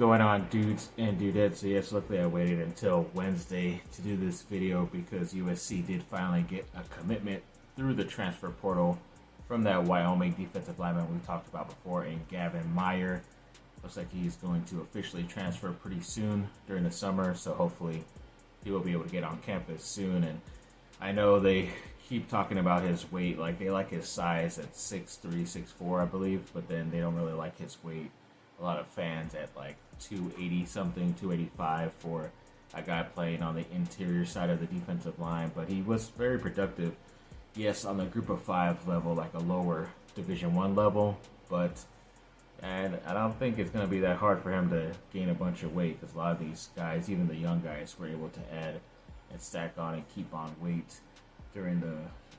going on, dudes and dudettes? So yes, luckily I waited until Wednesday to do this video because USC did finally get a commitment through the transfer portal from that Wyoming defensive lineman we talked about before in Gavin Meyer. Looks like he's going to officially transfer pretty soon during the summer, so hopefully he will be able to get on campus soon. And I know they keep talking about his weight, like they like his size at 6'3", 6'4", I believe, but then they don't really like his weight. A lot of fans at like 280 something, 285 for a guy playing on the interior side of the defensive line, but he was very productive. Yes, on the group of five level, like a lower Division I level, but and I don't think it's going to be that hard for him to gain a bunch of weight because a lot of these guys, even the young guys, were able to add and stack on and keep on weight during the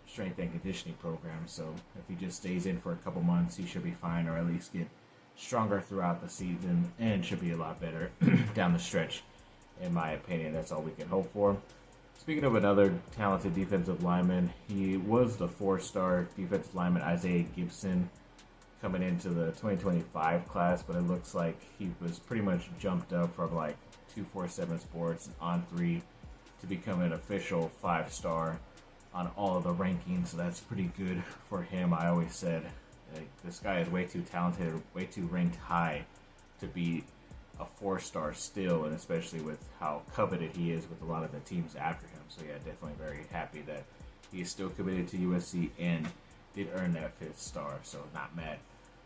strength and conditioning program. So if he just stays in for a couple months, he should be fine, or at least get stronger throughout the season and should be a lot better down the stretch, in my opinion. That's all we can hope for. Speaking of another talented defensive lineman, he was the 4-star defensive lineman Isaiah Gibson coming into the 2025 class, but it looks like he was pretty much jumped up from like 247 Sports on 3 to become an official 5-star on all of the rankings, so that's pretty good for him. I always said, like, this guy is way too talented, way too ranked high to be a 4-star still, and especially with how coveted he is with a lot of the teams after him. So yeah, definitely very happy that he is still committed to USC and did earn that 5th star, so not mad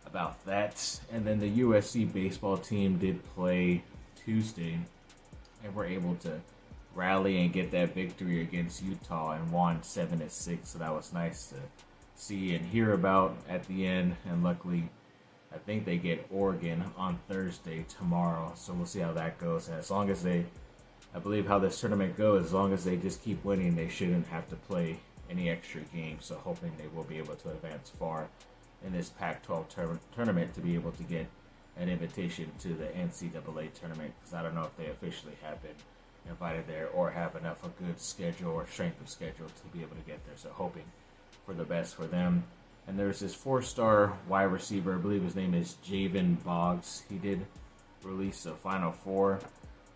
about that. And then the USC baseball team did play Tuesday and were able to rally and get that victory against Utah and won 7-6, so that was nice to see and hear about at the end. And luckily, I think they get Oregon on Thursday tomorrow, so we'll see how that goes. And as long as they, I believe how this tournament goes, as long as they just keep winning, they shouldn't have to play any extra games. So hoping they will be able to advance far in this Pac-12 tournament to be able to get an invitation to the NCAA tournament, because I don't know if they officially have been invited there or have enough a good schedule or strength of schedule to be able to get there. So hoping for the best for them. And there's this 4-star wide receiver, I believe his name is Gavin Boggs. He did release a Final Four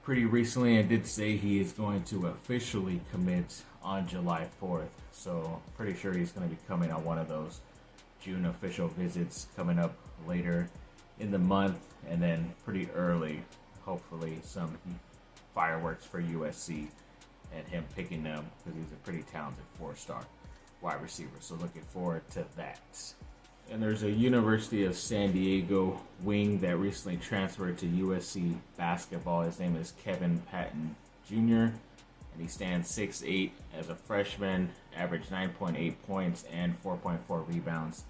pretty recently and did say he is going to officially commit on July 4th. So pretty sure he's going to be coming on one of those June official visits coming up later in the month, and then pretty early, hopefully some fireworks for USC and him picking them, because he's a pretty talented 4-star wide receiver. So looking forward to that. And there's a University of San Diego wing that recently transferred to USC basketball. His name is Kevin Patton Jr., and he stands 6'8" as a freshman, averaged 9.8 points and 4.4 rebounds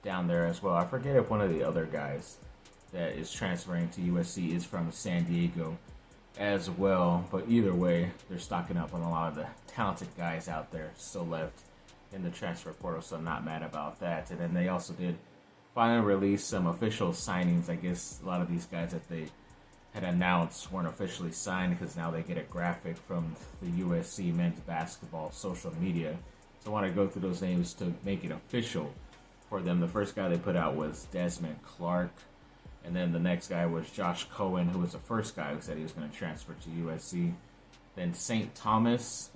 down there as well. I forget if one of the other guys that is transferring to USC is from San Diego as well, but either way, they're stocking up on a lot of the talented guys out there still left in the transfer portal, so I'm not mad about that. And then they also did finally release some official signings. I guess a lot of these guys that they had announced weren't officially signed, because now they get a graphic from the USC men's basketball social media. So I want to go through those names to make it official for them. The first guy they put out was Desmond Clark, and then the next guy was Josh Cohen, who was the first guy who said he was going to transfer to USC. Then St. Thomas,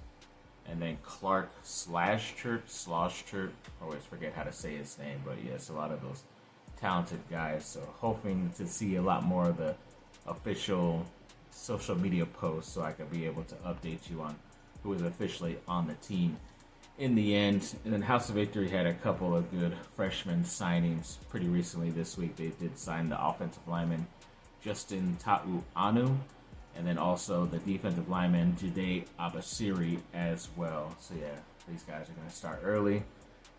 and then Clark Slashchert. I always forget how to say his name, but yes, a lot of those talented guys. So hoping to see a lot more of the official social media posts, so I could be able to update you on who is officially on the team in the end. And then House of Victory had a couple of good freshman signings pretty recently this week. They did sign the offensive lineman Justin Ta'uanu, and then also the defensive lineman Jide Abasiri as well. So yeah, these guys are going to start early,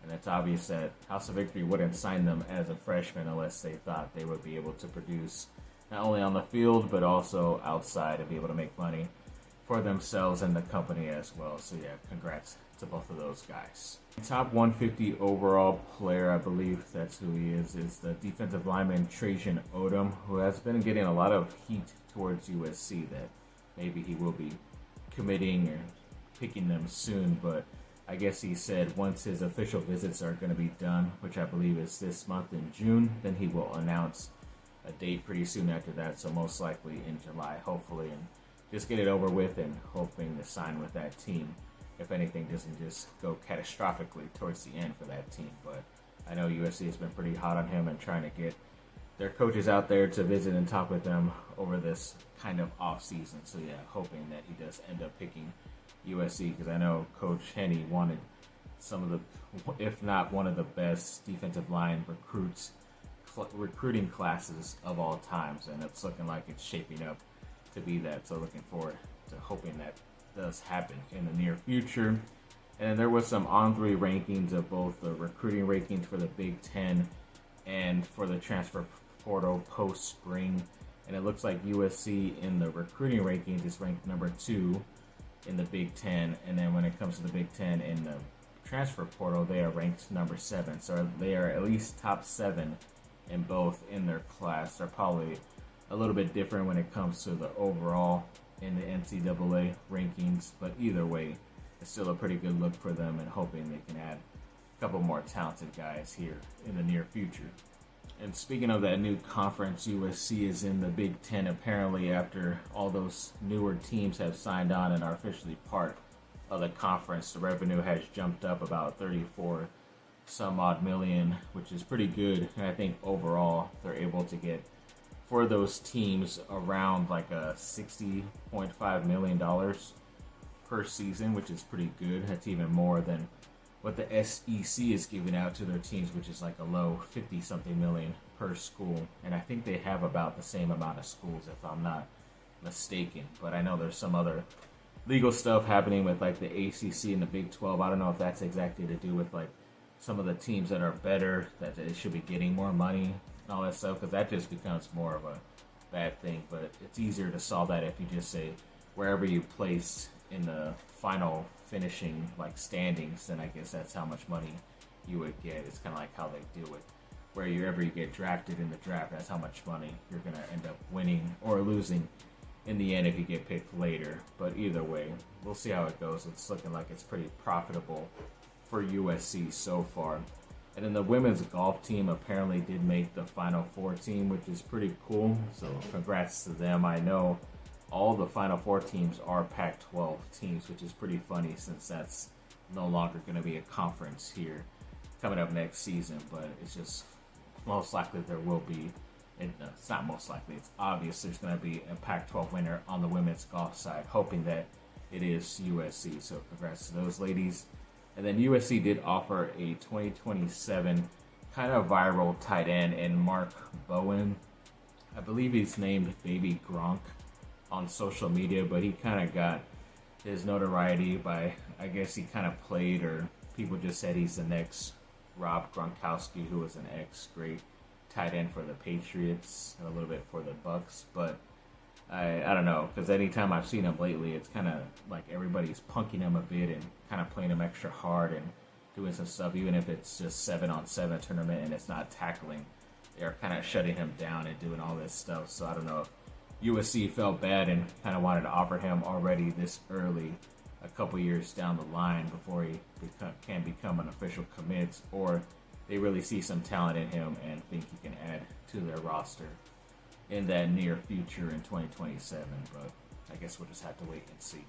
and it's obvious that House of Victory wouldn't sign them as a freshman unless they thought they would be able to produce not only on the field but also outside and be able to make money for themselves and the company as well. So yeah, congrats to both of those guys. Top 150 overall player, I believe that's who he is the defensive lineman Trajan Odom, who has been getting a lot of heat towards USC that maybe he will be committing or picking them soon, but I guess he said once his official visits are going to be done, which I believe is this month in June, then he will announce a date pretty soon after that, so most likely in July, hopefully, and just get it over with and hoping to sign with that team. If anything doesn't just go catastrophically towards the end for that team. But I know USC has been pretty hot on him and trying to get their coaches out there to visit and talk with them over this kind of off season. So yeah, hoping that he does end up picking USC, because I know Coach Henney wanted some of the, if not one of the best defensive line recruiting classes of all times, and it's looking like it's shaping up to be that. So looking forward to hoping that does happen in the near future. And there was some on-3 rankings of both the recruiting rankings for the Big Ten and for the transfer portal post-spring. And it looks like USC in the recruiting rankings is ranked number 2 in the Big Ten. And then when it comes to the Big Ten in the transfer portal, they are ranked number 7. So they are at least top 7 in both in their class. They're probably a little bit different when it comes to the overall in the NCAA rankings, but either way, it's still a pretty good look for them, and hoping they can add a couple more talented guys here in the near future. And speaking of that new conference, USC is in the Big Ten apparently after all those newer teams have signed on and are officially part of the conference. The revenue has jumped up about 34 some odd million, which is pretty good. And I think overall they're able to get for those teams around like a $60.5 million per season, which is pretty good. That's even more than what the SEC is giving out to their teams, which is like a low 50-something million per school. And I think they have about the same amount of schools, if I'm not mistaken. But I know there's some other legal stuff happening with like the ACC and the Big 12. I don't know if that's exactly to do with like some of the teams that are better, that they should be getting more money and all that stuff, because that just becomes more of a bad thing. But it's easier to solve that if you just say wherever you place in the final finishing like standings, then I guess that's how much money you would get. It's kind of like how they do it, wherever you get drafted in the draft, that's how much money you're going to end up winning or losing in the end if you get picked later. But either way, we'll see how it goes. It's looking like it's pretty profitable for USC so far. And then the women's golf team apparently did make the Final Four team, which is pretty cool. So congrats to them. I know all the Final Four teams are Pac-12 teams, which is pretty funny since that's no longer going to be a conference here coming up next season. But it's just most likely there will be, and it's not most likely, it's obvious there's going to be a Pac-12 winner on the women's golf side, hoping that it is USC. So congrats to those ladies. And then USC did offer a 2027 kind of viral tight end in Mark Bowen. I believe he's named Baby Gronk on social media, but he kind of got his notoriety by, I guess he kind of played, or people just said he's the next Rob Gronkowski, who was an ex-great tight end for the Patriots and a little bit for the Bucks. But I don't know, because anytime I've seen him lately, it's kind of like everybody's punking him a bit and kind of playing him extra hard and doing some stuff, even if it's just 7-on-7 tournament and it's not tackling. They're kind of shutting him down and doing all this stuff. So I don't know if USC felt bad and kind of wanted to offer him already this early, a couple years down the line before he can become an official commit, or they really see some talent in him and think he can add to their roster in that near future in 2027. But I guess we'll just have to wait and see.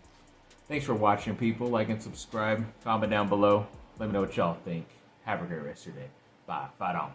Thanks for watching, people. Like and subscribe. Comment down below. Let me know what y'all think. Have a great rest of your day. Bye. Fight on.